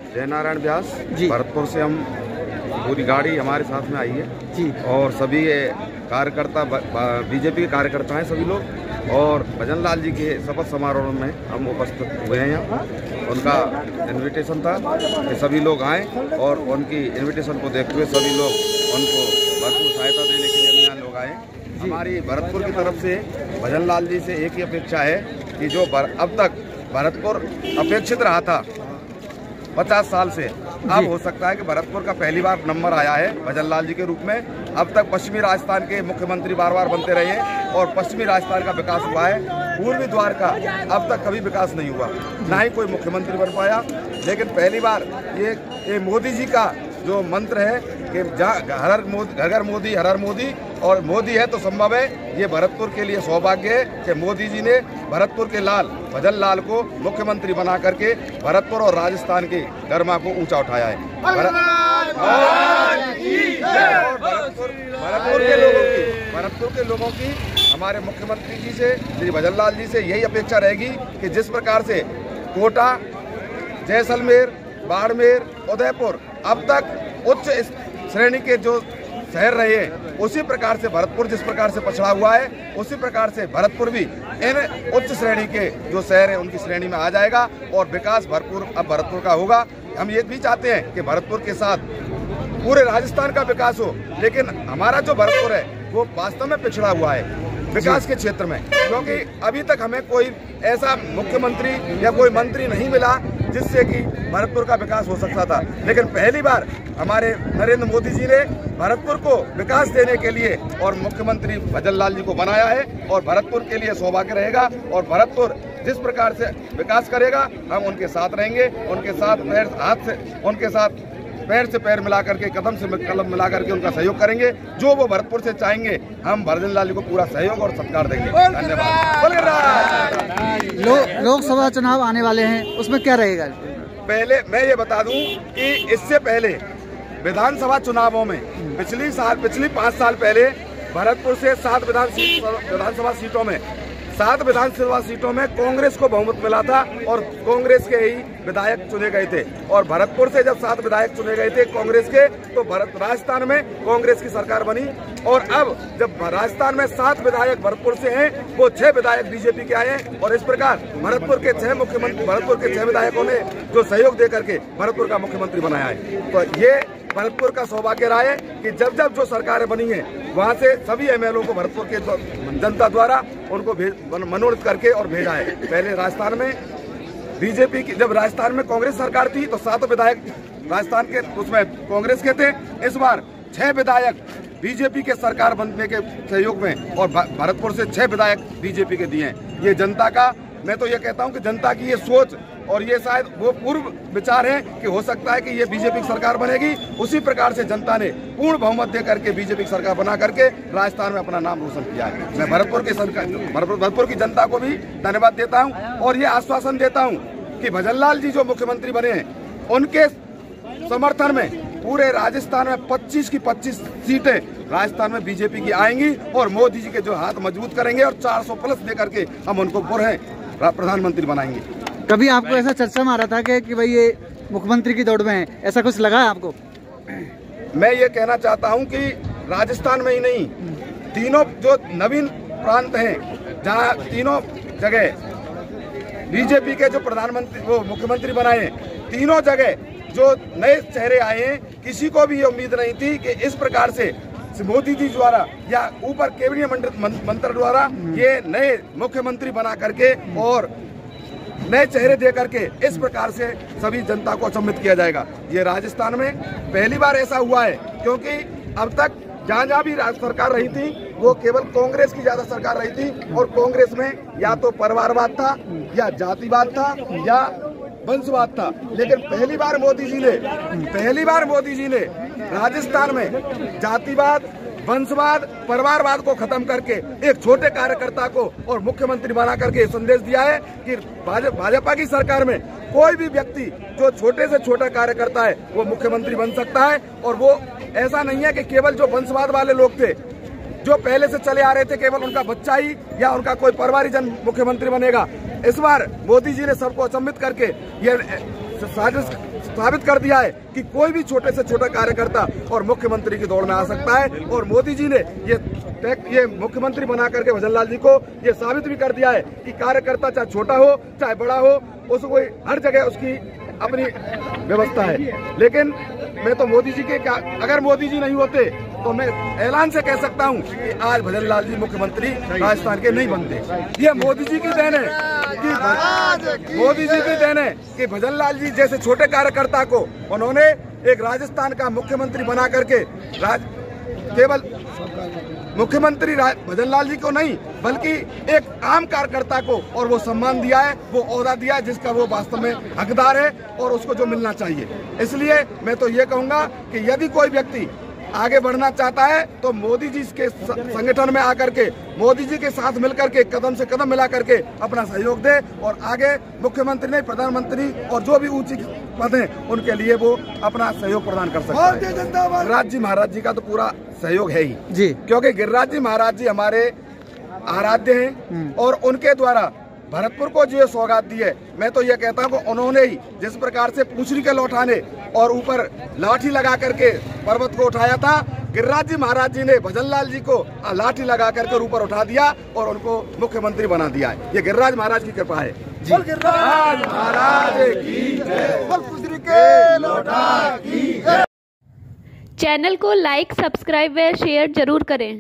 जयनारायण व्यास भरतपुर से हम पूरी गाड़ी हमारे साथ में आई है जी। और सभी कार्यकर्ता बीजेपी के कार्यकर्ता हैं सभी लोग, और भजन लाल जी के शपथ समारोह में हम उपस्थित हुए हैं। यहाँ उनका इनविटेशन था कि सभी लोग आएँ, और उनकी इनविटेशन को देखते हुए सभी लोग उनको भरपूर सहायता देने के लिए यहाँ लोग आए। हमारी भरतपुर की तरफ से भजन लाल जी से एक ही अपेक्षा है कि जो अब तक भरतपुर अपेक्षित रहा था 50 साल से, अब हो सकता है कि भरतपुर का पहली बार नंबर आया है भजन लाल जी के रूप में। अब तक पश्चिमी राजस्थान के मुख्यमंत्री बार बार बनते रहे हैं और पश्चिमी राजस्थान का विकास हुआ है। पूर्वी द्वारका अब तक कभी विकास नहीं हुआ, ना ही कोई मुख्यमंत्री बन पाया। लेकिन पहली बार ये मोदी जी का जो मंत्र है कि घर घर मोदी हर हर मोदी, और मोदी है तो संभव है। ये भरतपुर के लिए सौभाग्य है कि मोदी जी ने भरतपुर के लाल भजन लाल को मुख्यमंत्री बना करके भरतपुर और राजस्थान की गरिमा को ऊंचा उठाया है। भरतपुर के लोगों की हमारे मुख्यमंत्री जी से, श्री भजन लाल जी से यही अपेक्षा रहेगी कि जिस प्रकार से कोटा, जैसलमेर, बाड़मेर, उदयपुर अब तक उच्च श्रेणी के जो शहर रहे हैं, उसी प्रकार से भरतपुर जिस प्रकार से पछड़ा हुआ है, उसी प्रकार से भरतपुर भी इन उच्च श्रेणी के जो शहर है उनकी श्रेणी में आ जाएगा और विकास भरपूर अब भरतपुर का होगा। हम ये भी चाहते हैं कि भरतपुर के साथ पूरे राजस्थान का विकास हो, लेकिन हमारा जो भरतपुर है वो वास्तव में पिछड़ा हुआ है विकास के क्षेत्र में, क्योंकि अभी तक हमें कोई ऐसा मुख्यमंत्री या कोई मंत्री नहीं मिला जिससे कि भरतपुर का विकास हो सकता था। लेकिन पहली बार हमारे नरेंद्र मोदी जी ने भरतपुर को विकास देने के लिए और मुख्यमंत्री भजन लाल जी को बनाया है, और भरतपुर के लिए सौभाग्य रहेगा। और भरतपुर जिस प्रकार से विकास करेगा हम उनके साथ रहेंगे, उनके साथ उनके साथ पैर से पैर मिला करके, कदम से कदम मिला करके उनका सहयोग करेंगे। जो वो भरतपुर से चाहेंगे हम भजन लाल जी को पूरा सहयोग और सत्कार देंगे। धन्यवाद। लोकसभा चुनाव आने वाले हैं, उसमें क्या रहेगा? पहले मैं ये बता दूं कि इससे पहले विधानसभा चुनावों में पिछली 5 साल पहले भरतपुर से 7 विधानसभा सीटों में 7 विधानसभा सीटों में कांग्रेस को बहुमत मिला था और कांग्रेस के ही विधायक चुने गए थे। और भरतपुर से जब 7 विधायक चुने गए थे कांग्रेस के, तो राजस्थान में कांग्रेस की सरकार बनी। और अब जब राजस्थान में 7 विधायक भरतपुर से हैं, वो 6 विधायक बीजेपी के आए हैं। और इस प्रकार भरतपुर के 6 विधायकों ने जो सहयोग दे करके भरतपुर का मुख्यमंत्री बनाया है। तो ये भरतपुर का सौभाग्य रहा है कि जब जब जो सरकारें बनी है वहाँ से सभी एमएलओ को भरतपुर के जनता द्वारा उनको मनोनीत करके और भेजा है। पहले राजस्थान में बीजेपी की, जब राजस्थान में कांग्रेस सरकार थी तो 7 विधायक राजस्थान के उसमें कांग्रेस के थे। इस बार 6 विधायक बीजेपी के सरकार बनने के सहयोग में और भरतपुर से 6 विधायक बीजेपी के दिए हैं। ये जनता का, मैं तो ये कहता हूँ कि जनता की ये सोच और ये शायद वो पूर्व विचार है कि हो सकता है कि ये बीजेपी की सरकार बनेगी। उसी प्रकार से जनता ने पूर्ण बहुमत दे करके बीजेपी की सरकार बना करके राजस्थान में अपना नाम रोशन किया है। मैं भरतपुर की जनता को भी धन्यवाद देता हूँ और ये आश्वासन देता हूँ कि भजन लाल जी जो मुख्यमंत्री बने हैं उनके समर्थन में पूरे राजस्थान में 25 की 25 सीटें राजस्थान में बीजेपी की आएंगी और मोदी जी के जो हाथ मजबूत करेंगे और 400 प्लस दे करके हम उनको प्रधानमंत्री बनाएंगे। कभी आपको ऐसा चर्चा में आ रहा था कि भाई ये मुख्यमंत्री की दौड़ में है, ऐसा कुछ लगा है आपको? मैं ये कहना चाहता हूं कि राजस्थान में ही नहीं, तीनों जो नवीन प्रांत हैं जहां तीनों जगह बीजेपी के जो प्रधानमंत्री वो मुख्यमंत्री बनाए हैं, तीनों जगह जो नए चेहरे आए हैं, किसी को भी ये उम्मीद नहीं थी कि इस प्रकार से मोदी जी द्वारा या ऊपर कैबिनेट मंत्री द्वारा ये नए मुख्यमंत्री बना करके और नए चेहरे दे करके इस प्रकार से सभी जनता को अचंभित किया जाएगा। ये राजस्थान में पहली बार ऐसा हुआ है, क्योंकि अब तक जहाँ भी सरकार रही थी वो केवल कांग्रेस की ज्यादा सरकार रही थी और कांग्रेस में या तो परिवारवाद था या जातिवाद था या वंशवाद था। लेकिन पहली बार मोदी जी ने राजस्थान में जातिवाद, वंशवाद, परिवारवाद को खत्म करके एक छोटे कार्यकर्ता को और मुख्यमंत्री बना करके संदेश दिया है कि भाजपा की सरकार में कोई भी व्यक्ति जो छोटे से छोटा कार्यकर्ता है वो मुख्यमंत्री बन सकता है। और वो ऐसा नहीं है कि केवल जो वंशवाद वाले लोग थे जो पहले से चले आ रहे थे केवल उनका बच्चा ही या उनका कोई परिवारीजन मुख्यमंत्री बनेगा। इस बार मोदी जी ने सबको अचंभित करके ये साजिश साबित कर दिया है कि कोई भी छोटे से छोटा कार्यकर्ता और मुख्यमंत्री की दौड़ में आ सकता है। और मोदी जी ने ये मुख्यमंत्री बना करके भजनलाल जी को ये साबित भी कर दिया है कि कार्यकर्ता चाहे छोटा हो चाहे बड़ा हो, उसको हर जगह उसकी अपनी व्यवस्था है। लेकिन मैं तो मोदी जी के अगर मोदी जी नहीं होते तो मैं ऐलान से कह सकता हूं कि आज भजनलाल जी मुख्यमंत्री राजस्थान के नहीं बनते। ये मोदी जी की देन है कि भजनलाल जी जैसे छोटे कार्यकर्ता को उन्होंने एक राजस्थान का मुख्यमंत्री बना करके केवल मुख्यमंत्री भजनलाल जी को नहीं बल्कि एक आम कार्यकर्ता को और वो सम्मान दिया है, वो ओहदा दिया है जिसका वो वास्तव में हकदार है और उसको जो मिलना चाहिए। इसलिए मैं तो ये कहूंगा कि यदि कोई व्यक्ति आगे बढ़ना चाहता है तो मोदी जी के संगठन में आकर के मोदी जी के साथ मिलकर के कदम से कदम मिला करके अपना सहयोग दे और आगे मुख्यमंत्री नहीं प्रधानमंत्री और जो भी ऊंची पद हैं उनके लिए वो अपना सहयोग प्रदान कर सकता है। गिरिराज जी महाराज जी का तो पूरा सहयोग है ही जी, क्योंकि गिरिराज जी महाराज जी हमारे आराध्य हैं और उनके द्वारा भरतपुर को जो सौगात दी है, मैं तो ये कहता हूँ उन्होंने ही जिस प्रकार से पूछड़ी के लौटाने और ऊपर लाठी लगा करके पर्वत को उठाया था, गिरिराज जी महाराज जी ने भजनलाल जी को लाठी लगा करके ऊपर उठा दिया और उनको मुख्यमंत्री बना दिया है। ये गिरिराज महाराज की कृपा है। गिरिराज महाराज की जय, पूछड़ी के लौटा की जय। चैनल को लाइक, सब्सक्राइब व शेयर जरूर करें।